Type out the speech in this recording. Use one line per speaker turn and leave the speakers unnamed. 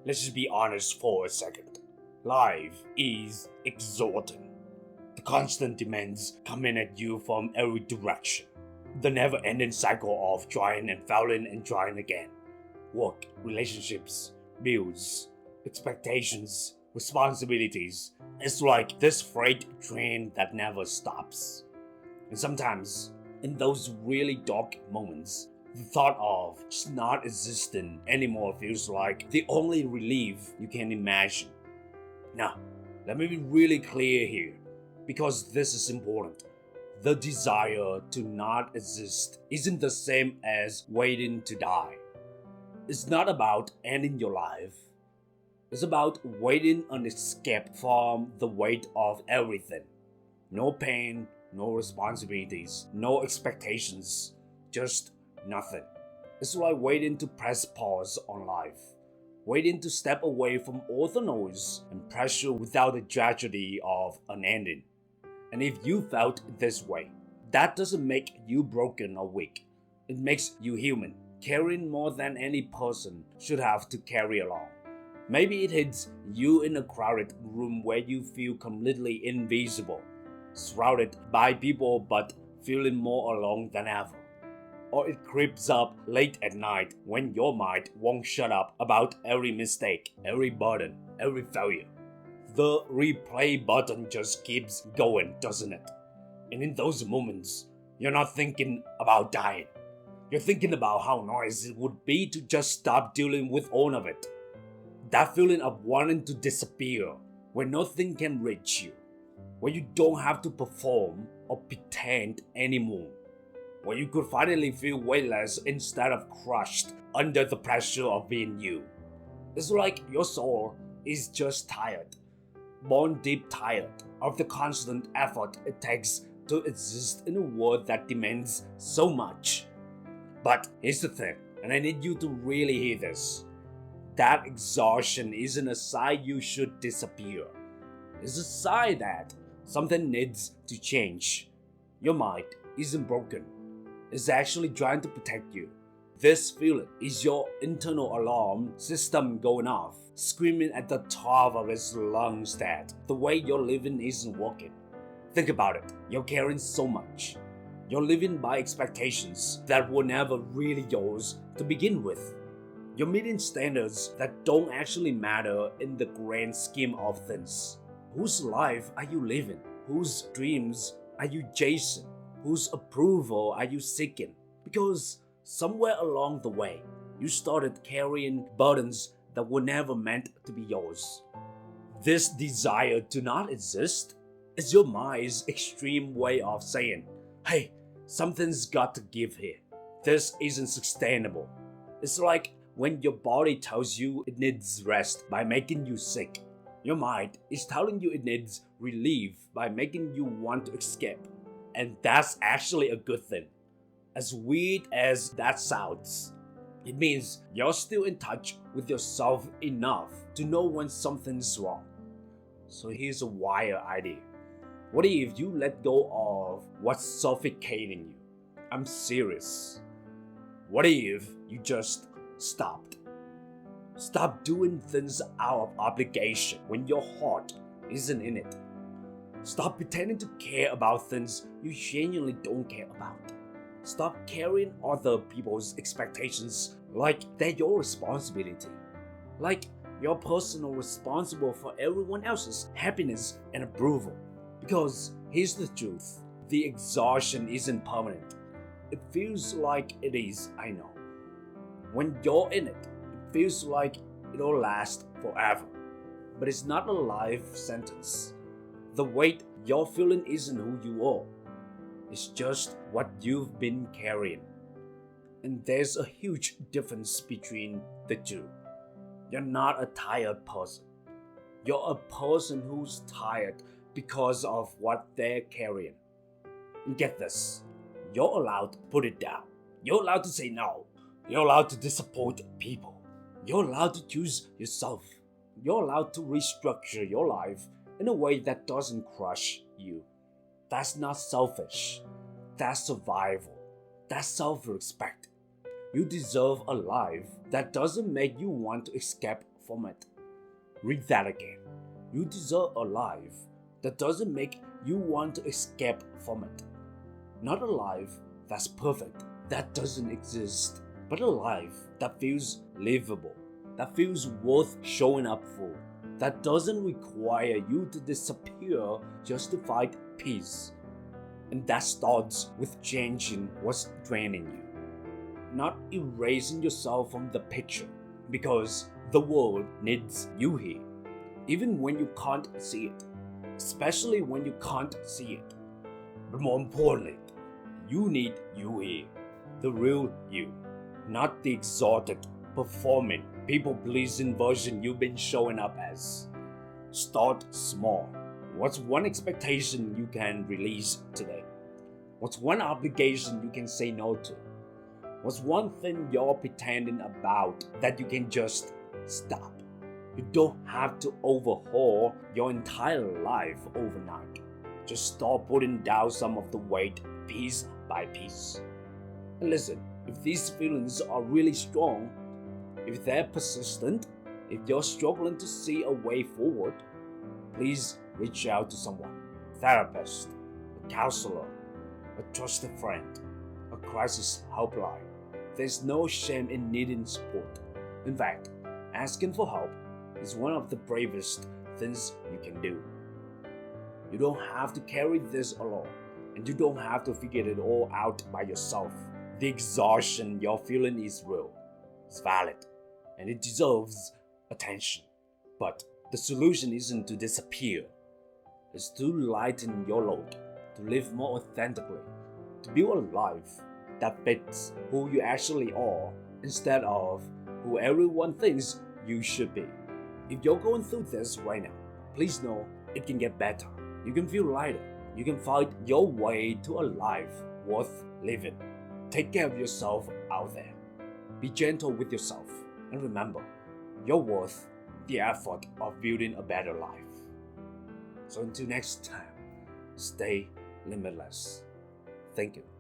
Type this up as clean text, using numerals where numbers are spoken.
Let's just be honest for a second. Life is exhausting. The constant demands coming at you from every direction. The never-ending cycle of trying and failing and trying again. Work, relationships, bills, expectations, responsibilities. It's like this freight train that never stops. And sometimes, in those really dark moments, the thought of just not existing anymore feels like the only relief you can imagine. Now, let me be really clear here, because this is important. The desire to not exist isn't the same as waiting to die. It's not about ending your life. It's about waiting an escape from the weight of everything. No pain, no responsibilities, no expectations, just nothing. It's like waiting to press pause on life, waiting to step away from all the noise and pressure without the tragedy of an ending. And if you felt this way, that doesn't make you broken or weak. It makes you human, carrying more than any person should have to carry along. Maybe it hits you in a crowded room where you feel completely invisible, surrounded by people but feeling more alone than ever. Or it creeps up late at night when your mind won't shut up about every mistake, every burden, every failure. The replay button just keeps going, doesn't it? And in those moments, you're not thinking about dying. You're thinking about how nice it would be to just stop dealing with all of it. That feeling of wanting to disappear, where nothing can reach you, where you don't have to perform or pretend anymore, where you could finally feel weightless instead of crushed under the pressure of being you. It's like your soul is just tired, bone deep tired of the constant effort it takes to exist in a world that demands so much. But here's the thing, and I need you to really hear this. That exhaustion isn't a sign you should disappear. It's a sign that something needs to change. Your mind isn't broken. It's actually trying to protect you. This feeling is your internal alarm system going off, screaming at the top of its lungs that the way you're living isn't working. Think about it. You're carrying so much. You're living by expectations that were never really yours to begin with. You're meeting standards that don't actually matter in the grand scheme of things. Whose life are you living? Whose dreams are you chasing? Whose approval are you seeking? Because somewhere along the way, you started carrying burdens that were never meant to be yours. This desire to not exist is your mind's extreme way of saying, hey, something's got to give here. This isn't sustainable. It's like when your body tells you it needs rest by making you sick. Your mind is telling you it needs relief by making you want to escape. And that's actually a good thing. As weird as that sounds, it means you're still in touch with yourself enough to know when something's wrong. So here's a wild idea. What if you let go of what's suffocating you? I'm serious. What if you just stopped? Stop doing things out of obligation when your heart isn't in it. Stop pretending to care about things you genuinely don't care about. Stop carrying other people's expectations like they're your responsibility. Like you're personally responsible for everyone else's happiness and approval. Because here's the truth. The exhaustion isn't permanent. It feels like it is, I know. When you're in it, it feels like it'll last forever. But it's not a life sentence. The weight you're feeling isn't who you are. It's just what you've been carrying. And there's a huge difference between the two. You're not a tired person. You're a person who's tired because of what they're carrying. And get this, you're allowed to put it down. You're allowed to say no. You're allowed to disappoint people. You're allowed to choose yourself. You're allowed to restructure your life in a way that doesn't crush you. That's not selfish. That's survival. That's self-respect. You deserve a life that doesn't make you want to escape from it. Read that again. You deserve a life that doesn't make you want to escape from it. Not a life that's perfect, that doesn't exist, but a life that feels livable, that feels worth showing up for, that doesn't require you to disappear just to find peace. And that starts with changing what's draining you, not erasing yourself from the picture, because the world needs you here, even when you can't see it, especially when you can't see it. But more importantly, you need you here, the real you, not the exalted, performing, people-pleasing version you've been showing up as. Start small. What's one expectation you can release today? What's one obligation you can say no to? What's one thing you're pretending about that you can just stop? You don't have to overhaul your entire life overnight. Just start putting down some of the weight piece by piece. And listen, if these feelings are really strong, if they're persistent, if you're struggling to see a way forward, please reach out to someone, a therapist, a counselor, a trusted friend, a crisis helpline. There's no shame in needing support. In fact, asking for help is one of the bravest things you can do. You don't have to carry this alone, and you don't have to figure it all out by yourself. The exhaustion you're feeling is real, it's valid, and it deserves attention. But the solution isn't to disappear, it's to lighten your load, to live more authentically, to build a life that fits who you actually are instead of who everyone thinks you should be. If you're going through this right now, please know it can get better. You can feel lighter. You can find your way to a life worth living. Take care of yourself out there. Be gentle with yourself. And remember, you're worth the effort of building a better life. So until next time, stay limitless. Thank you.